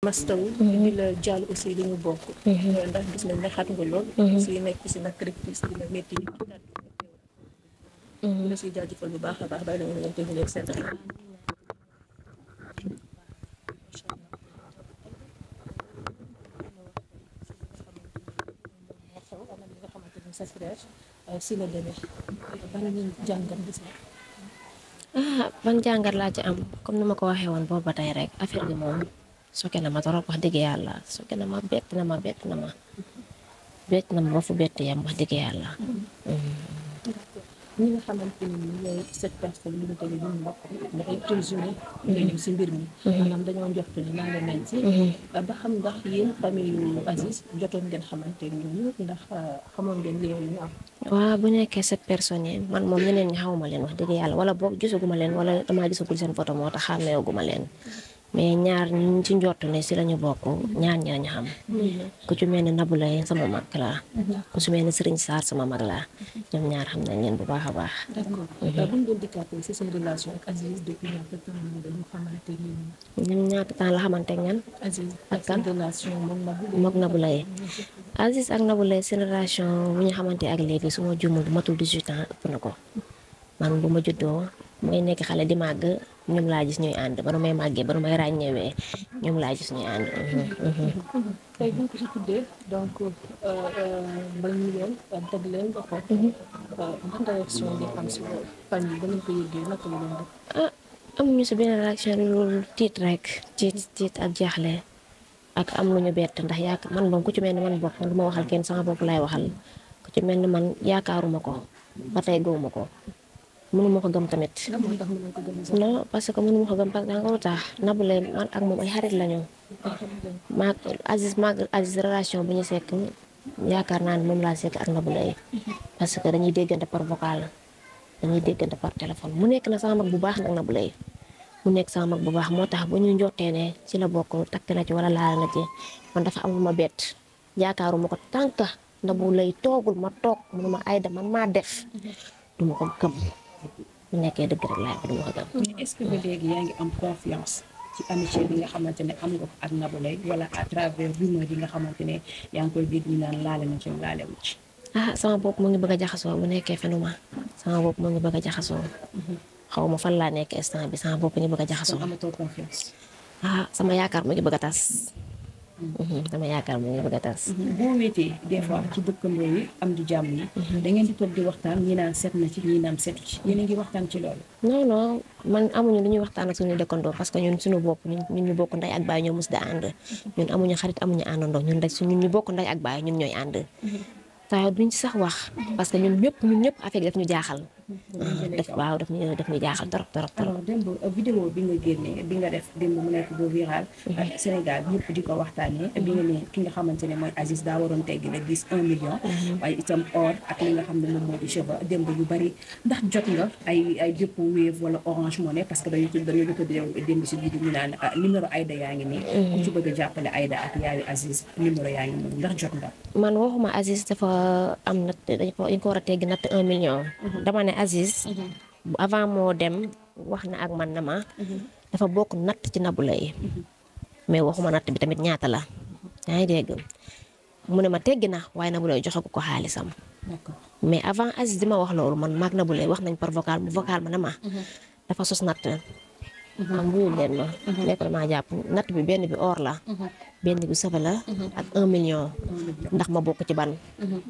mastaw di la jàll aussi li ñu bokk ndax gis nañ ne xat nga lool si nekk si nag rectrice dina métti di la si jaajëfal bu baax a baax bàyyi la nga leen tënk seen sa frère si la demee ban jàngat gis na ban jàngat laa ci am comme ni ma ko waxee woon boobu ba tey rek affaire bi moom sokke na ma torop wax dëgg yàlla sokke na ma bett na ma ba fu bett yam wax dëgg yàlla. ñi nga xamante ni ñooy cette personne li ñu tege ñu bokk ndax ay présumé ñu si mbir mi maanaam dañoo njort ni naa la mel si ba xam ndax yéen famille yu Aziz jotoon ngeen xamante ni ñooñu ndax xamoon ngeen lien yu ñu am waaw bu nekkee cette personne yi man moom ñeneen ñi xawuma leen wax dëgg yàlla wala boog gisaguma leen wala damaa gisagul seen photo moo tax xàmmeeguma leen mais ñaar ñu ci njort ne si lañu bokk ñaar ñi lañu xam ku ci mel ni Nabou Leye sama mag la ku ci mel ni Serigne Sarr sama mag la ñoom ñaar xam nañ leen bu baax a baax. d'accord bu ñu doon dikkaatee si seen relation ak Aziz depuis ñaata temps dañu xamante ni ñoom ñaata temps la xamante ak ñan Aziz ak kan relation mook Nabou Leye Aziz ak Nabou Leye seen relation bu ñu xamante ak léegi su ma jumul matul 18 ans ëpp na ko man bu ma juddoo mooy nekk xale di màgg ñoom laa gis ñuy ànd ba nu may màggee ba nu may ràññeewee ñoom laa gis ñuy ànd. tey bu ñu ko si tuddee donc ba ñu leen teg leen ba xool. ban réaction ngeen am si loolu fan yi ba ngeen ko yëgee naka la leen def. amuñu si benn réaction loolu tiit rek tiit ak jaaxle ak am lu ñu bett ndax yaakaar man moom ku ci mel ni man bokk man du ma waxal kenn sama bopp laay waxal ku ci mel ni man yaakaaruma ko ba tey gëwuma ko. mënuma ko gëm tamit. non parce que mënuma ko gëm parce que nga lu tax Nabou Leye man ak moom ay xarit lañu. maag Aziz relation bu ñu sekk yaakaar naa ne moom laa sekk ak Nabou Leye parce que dañuy déggante par vocal dañuy déggante par téléphone mu nekk na sama mag bu baax nag Nabou Leye mu nekk sama mag bu baax moo tax bu ñu njortee ne ci la bokk takk na ci wala laal na ci man dafa am lu ma bett yaakaaruma ko tànk Nabou Leye toogul ma toog mënuma Aïda man maa def duma ko gëm. bu nekkee dëgg rek laay wax duma ko gëm. est-ce que ba léegi yaa ngi am confiance ci amitié bi nga xamante ne am nga ko ak Nabou Leye wala à travers rumeur yi nga xamante ne yaa ngi koy dégg ñu naan laale na ci laale wu ci. sama bopp mu ngi bëgg a jaxasoo bu nekkee fenuma sama bopp mu ngi bëgg a jaxasoo. xaw ma fan laa nekk instant bi sama bopp ngi bëgg a jaxasoo. amatoo confiance. sama yaakaar mu ngi bëgg a tas. sama yaakaar mu ngi bëgg a tas. boo wéetee des fois ci dëkkandoo yi am di jàmm yi. da ngeen di toog di waxtaan ñi naan set na ci ñi naan setu ci yéen a ngi waxtaan ci loolu. non man amuñu lu ñuy waxtaan ak suñu dëkkandoo parce que ñun suñu bopp ñun ñu bokk ndey ak baay ñoo mus da ànd. ñun amuñu xarit amuñu àndandoo ñun rek ñun ñu bokk ndey ak baay ñun ñooy ànd. saa duñ ci sax wax parce que ñun ñëpp affaire daf ñu jaaxal. daf ñu jaaxal trop. alors démb vidéo bi nga génnee bi nga def démb mu nekk bu viral. Sénégal ñëpp di ko waxtaanee. bi nga ne ki nga xamante ne mooy Aziz daa waroon teggi la 1 million. waaye itam or ak li nga xam ne moom moo di cheveux démb yu bari ndax jot nga ay dépôt Wave wala Orange Money parce que dañoo jot a démb si biir ñu naan numéro Aïda yaa ngi nii. ku ci bëgg a jàppale Aïda ak yaayu Aziz numéro yaa ngi nii ndax jot nga. man waxuma Aziz dafa am natt dañ ko war a teggi natt 1 million. dama ne Aziz avant moo dem wax na ak man na ma dafa bokk natt ci Nabou Leye mais waxuma natt bi tamit ñaata la yaa ngi dégg mu ne ma teggi na waaye Nabou Leye joxe ko xaalisam mais avant Aziz di ma wax loolu man maag Nabou Leye wax nañ par vocal mu vocal ma ne ma dafa sos natt am wuyu leen ma nekk damaa jàpp natt bi benn bi or la benn bi sëfa la ak 1 million ndax ma bokk ci ban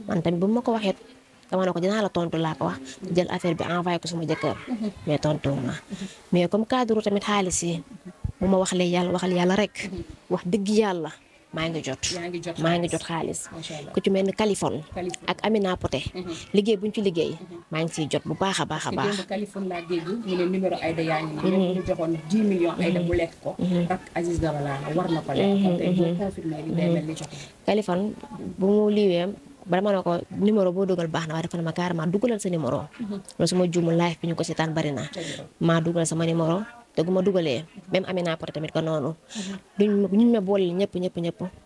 man tamit bu ma ko waxee dama ne ko dinaa la tontu laa ko wax jël affaire bi envoyé ko sama jëkkër mais tontu ma mais comme cadre tamit xaalis yi bu ma waxal yàlla rek wax dëgg yàlla maa ngi jot xaalis ku ci mel ni Kaliphone ak Amina Poté liggéey buñ ci liggéey maa ngi siy jot bu baax a baax a baax. Kaliphone laa dégg mu ne numéro Aïda yaa ngi nii ñu joxoon 10 millions Aïda bu lekk ko ak Aziz Dabala war na ko lekk kon tey boo confirmé li day mel ni jox Kaliphone bu mu liiwee ba ma ne ko numéro boo dugal baax na waaye dafa ne ma carrément dugalal sa numéro loolu suma juumul live bi ñu ko seetaan bari na maa dugal sama numéro te gu ma dugalee même Amina Poté tamit ko noonu ñu ma boole ñëpp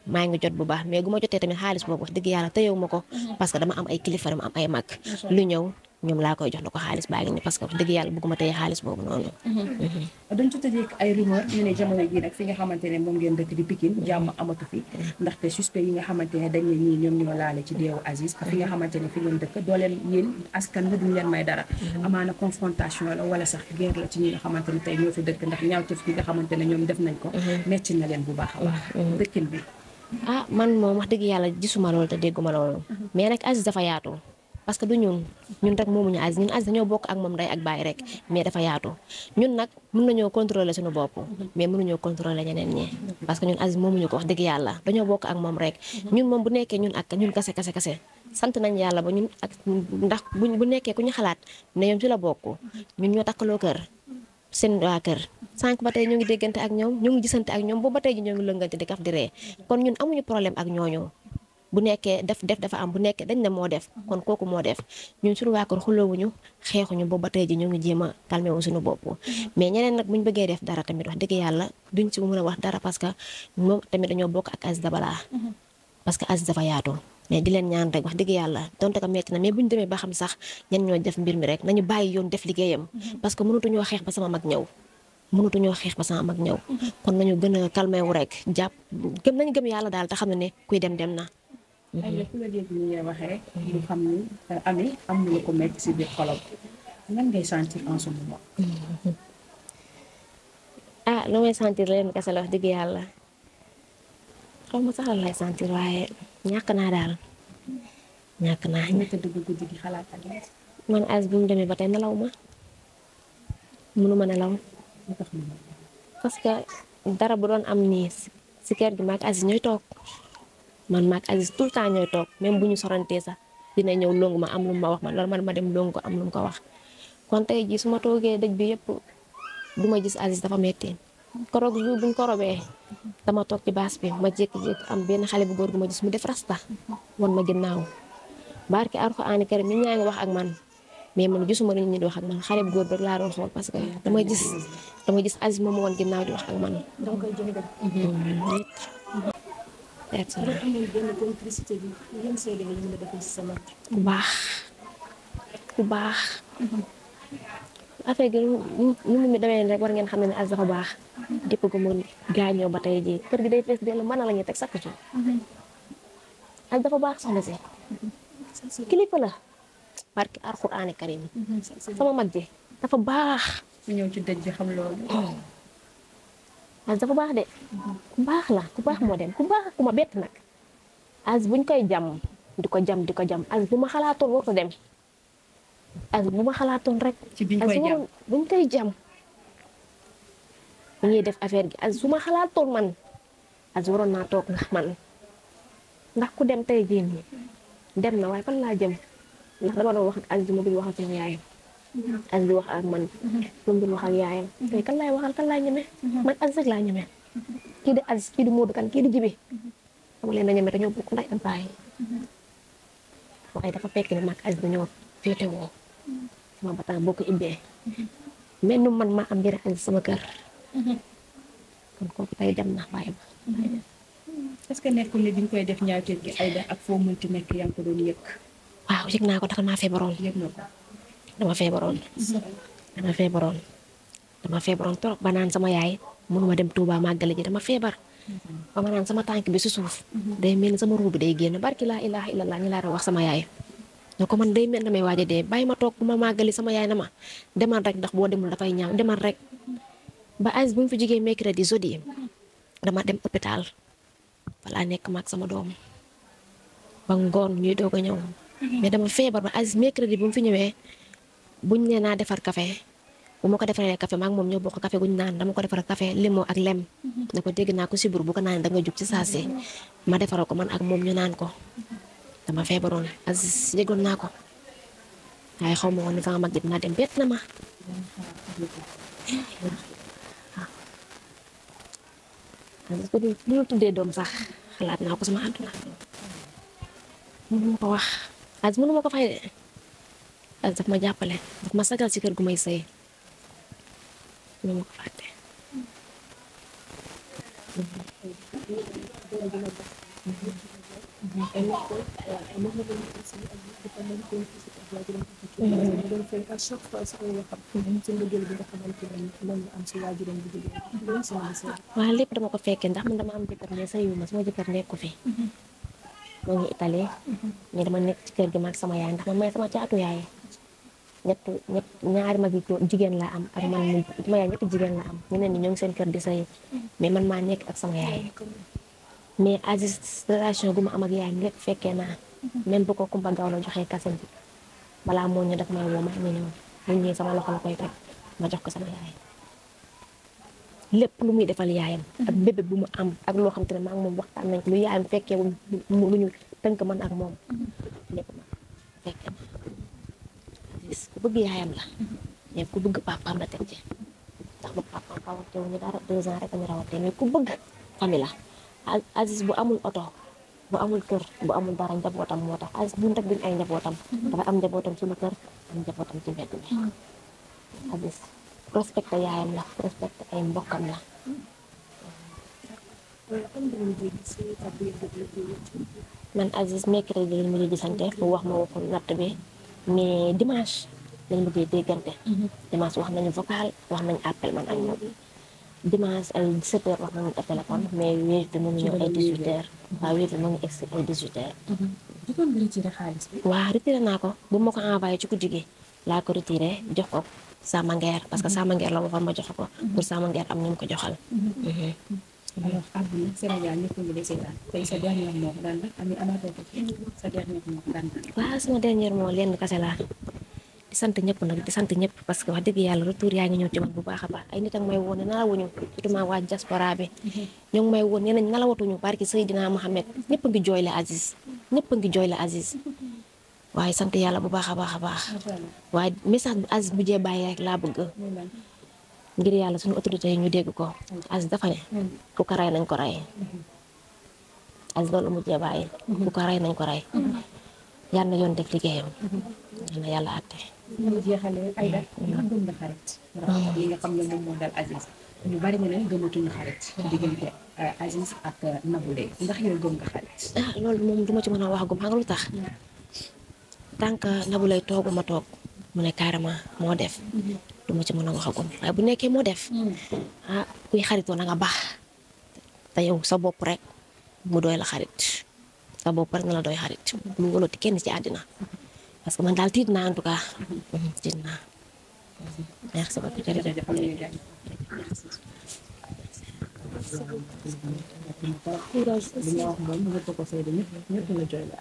maa ngi jot bu baax mais gu ma jotee tamit xaalis boobu wax dëgg yàlla tëyewu ma ko parce que dama am ay kilifa dama am ay mag lu ñëw ñoom laa koy jox na ko xaalis baa ngi ni parce que wax dëgg yàlla bëgguma tey xaalis boobu noonu. dañ ci tëjee ay rumeur ñu ne jamono jii nag fi nga xamante ne moom ngeen dëkk di Pikine jàmm amatu fi ndaxte suspect yi nga xamante ne dañ ne ñii ñoom ñoo laale ci deewu Aziz fi nga xamante ne fi ngeen dëkk doo leen yéen askan wi duñ leen may dara amaana confrontation la wala sax guerre la ci ñi nga xamante ne tey ñoo fi dëkk ndax ñaawteef gi nga xamante ne ñoom def nañ ko metti na leen bu baax a baax dëkkin bi ah man moom wax dëgg yàlla gisuma loolu te dégguma loolu mais nag Aziz dafa yaatu parce que du ñun rek moomuñu Aziz ñun Aziz dañoo bokk ak moom ndey ak baay rek mais dafa yaatu ñun nag mën nañoo contrôler suñu bopp mais mënuñoo contrôler ñeneen ñi parce que ñun Aziz moomuñu ko wax dëgg yàlla dañoo bokk ak moom rek ñun moom bu nekkee ñun ak ñun kase sant nañ yàlla ba ñun ak ndax bu nekkee ku ñu xalaat ne ñoom ci la bokk ñun ñoo takkaloo kër seen waa kër sànq ba tey ñu ngi déggante ak ñoom ñu ngi gisante ak ñoom boobu ba tey ji ñoo ngi lëngante di kaf di ree kon ñun amuñu problème ak ñooñu bu nekkee def dafa am bu nekkee dañ ne moo def kon kooku moo def ñun suñu waa kër xuloowuñu xeexuñu boobu ba tey ji ñu ngi jéem a calmé wu suñu bopp mais ñeneen nag buñ bëggee def dara tamit wax dëgg yàlla duñ ci mën a wax dara parce que moom tamit dañoo bokk ak Aziz Dabala parce que Aziz dafa yaatu mais di leen ñaan rek wax dëgg yàlla donte ko metti na mais buñ demee ba xam sax ñan ñoo def mbir mi rek nañu bàyyi yoon def liggéeyam parce que mënatuñoo xeex ba sama mag ñëw kon nañu gën a calmé wu rek jàpp nañu gëm yàlla daal te xam ne kuy dem na ay ku la dégg ni ngay waxee lu xam ni Ami am na lu ko metti si biir xolam lan ngay sentir en ce moment ah lu may sentir leen kese la wax dëgg yàlla xaw ma sax lan lay sentir waaye ñàkk naa daal ñu tëdd guddi di xalaat ak man Aziz bu mu demee ba tey nelaw ma mënuma nelaw parce que dara bu doon am nii si kër gi maak Aziz ñooy toog man maak Aziz tout le temps ñooy toog même bu ñu sorantee sax dina ñëw longu ma am lu ma wax man loolu man ma dem longu ko am lu mu ko wax kon tey jii su ma toogee dëj bi yëpp du ma gis Aziz dafa metti koroog bi buñ ko robee dama toog ci baas bi ma jékki-jékki am benn xale bu góor gu ma gis mu def rasta wan ma ginnaaw barke Alxuraan karim mi ñaa ngi wax ak man mais man gisuma nit ñi di wax ak man xale bu góor rek laa doon xool parce que dama gis Aziz moom woon ginnaaw di wax ak man ku baax affaire gi nu mu demee rek war ngeen xam ne Aziz dafa baax dépp ko mu gaañoo ba tey ji kër gi day fees dell mën na la ñuy teg sakk ci Aziz dafa baax soxna si kilifa la barki Alxuraan karim sama mag ji dafa baax ñëw ci dëj bi xam loolu Aziz dafa baax de ku baax la ku baax moo dem ku baax ku ma bett nag Aziz buñ koy jam di ko jam Aziz bu ma xalaatoon warut a dem Aziz bu ma xalaatoon rek ci biñ koy jam buñ koy jam bu ñuy def affaire gi Aziz bu ma xalaatoon man Aziz waroon naa toog ndax man ndax ku dem tey jii nii dem na waaye fan laa jëm ndax dama doon wax ak Aziz ma bi wax ak sama yaayam Aziz di wax ak man moom bi wax ak yaayam tey kan laay waxal kan laay ñeme man Aziz rek laa ñeme kii di Aziz kii di Modou Kane kii di Jibi dama leen a ñeme dañoo bokk nday am baay waaye dafa fekk ne mag Aziz dañoo féetewoo sama bataan boo ko ibbee mais nu man maa am njëriñ Aziz sama kër kon kooku tey dem na bàyyi ma est-ce que nekkul ne bi ñu koy def ñaawteef gi Aïda ak foo mënti nekk yaa ngi ko doon yëg waaw yëg naa ko ndax damaa feebaroon yëg na ko dama feebaroon trop ba naan sama yaay mënuma dem Touba màggale ji dama feebar ba ma naan sama tànk bi si suuf day mel ni sama ruu bi day génn barki laa ilaaha illallah ñu laa wax sama yaay ne ko man day mel damay waaj a dee bàyyi ma toog bu ma màggali sama yaay na ma demal rek ndax boo demul dafay ñaaw demal rek ba Aziz bu mu fi jógee mercredi jeudi dama dem hôpital balaa nekk maag sama doom ba ngoon ñuy doog a ñëw mais dama feebar ba Aziz mercredi bu mu fi ñëwee buñ nee naa defar café bu ma ko defaree café maag moom ñoo bokk café guñ naan dama ko defar café limo ak lem ne ko dégg naa ko sibur bu ko naan da nga jug ci saa si ma defaral ko man ak moom ñu naan ko dama feebaroon Aziz yëgoon naa ko waaye xaw ma woon ni sama mag ji dina dem bett na ma Aziz ko lu ñu tuddee doom sax xalaat naa ko sama àdduna mënu ma ko wax Aziz mënu ma ko fay de Aziz daf ma jàppale daf ma sagal ci kër gu may sëy mënu ma ko fàtte waajuram bu jigéen mu doon fay à chaque fois si ay waxam si mbëggeel bi nga xamante ne moom la am si waajuram bu jigéen loolu si la seen waaw lépp dama ko fekkee ndax man dama am jëkkër ne sëyuma sama jëkkër nekku fi moo ngi Italie mais dama nekk ci kër gi mag sama yaay ndax man may sama caatu yaay ñaari mag yi jigéen laa am ak man mi sama yaay ñetti jigéen la am ñeneen ñi ñoo ngi seen kër di sëy mais man maa nekk ak sama yaay mais Aziz relation gu ma am ak yaay lépp fekkee naa même bu ko Kumba Gawlo joxee kaset bi balaa moo ñu daf may woo ma ñëw bu ñëwee sama loxo la koy teg ma jox ko sama yaay lépp lu muy defal yaayam ak bébé bu mu am ak loo xam te ne maa ngi moom waxtaan nañ ko lu yaayam fekkee lu ñu tënk man ak moom lépp ma fekkee na Aziz ku bëgg yaayam la mais ku bëgg papaam la teg ci ndax ba papaam rawatee wu ñu dara 2 ans rek ñu rawatee mais ku bëgg famille la Aziz bu amul oto bu amul kër bu amul dara njabootam moo tax Aziz bu rek duñ ay njabootam dafa am njabootam suñu kër am njabootam ci mbedd bi Aziz respecté yaayam la respecté ay mbokkam la man Aziz mercredi lañ mujjee gisante mu wax ma waxul natt bi mais dimanche lañ mujjee déggante dimanche wax nañu vocal wax nañu appel man ak moom dimanche ay 17h wax nañu téléphone mais wéer bi mu ngi ñëw ay 18h waaw wéer bi mu ngi egg si ay 18h. jotoon nga retiré xaalis bi. waaw retiré naa ko bu ma ko envoyé ci guddi gi laa ko retiré jox ko Sama Nguer parce que Sama Nguer la waxoon ma jox ko pour Sama Nguer am ñu mu ko joxal. alors àdduna Sénégal ñëpp ngi lay seetaan tey sa dernier mot daan la ami amaatoo ko sa dernier mot daan la. waaw sama dernier mot lenn kese laa di sant ñëpp nag di sant ñëpp parce que wax dëgg yàlla retour yaa ngi ñëw ci man bu baax a baax ay nit ak may woon ne nalawuñu surtout waa diaspora bi ñoo ngi may woon nee nañ nalawatuñu barki Seydina Mohamed ñëpp a ngi jooy la Aziz ñëpp a ngi jooy la Aziz waaye sant yàlla bu baax a baax a baax waaye message bi Aziz bu jee bàyyi rek laa bëgg ngir yàlla suñu autorité yi ñu dégg ko Aziz dafa ne ku ko rey nañ ko rey Aziz loolu mu jee bàyyi ku ko rey nañ ko rey yal na yoon def liggéeyam yal na yàlla àtte ñu jeexalee ay def ndax gëm nga xarit li nga xam ne moom moo dal Aziz ñu bari ñu ne gëmatuñu xarit diggante Aziz ak Nabou Leye ndax yow gëm nga xarit loolu moom duma ci mën a wax gum xam nga lu tax tant que Nabou Leye toogu ma toog mu ne carrément moo def duma ci mën a wax gum waaye bu nekkee moo def kuy xaritoo na nga baax te yow sa bopp rek mu doy la xarit sa bopp rek nga la doy xarit lu wolooti kenn ci àddina parce que man daal tiit naa en tout cas tiit naa merci beaucoup jërëjëf li nga wax moom ñëpp ko seede ñëpp la jooy la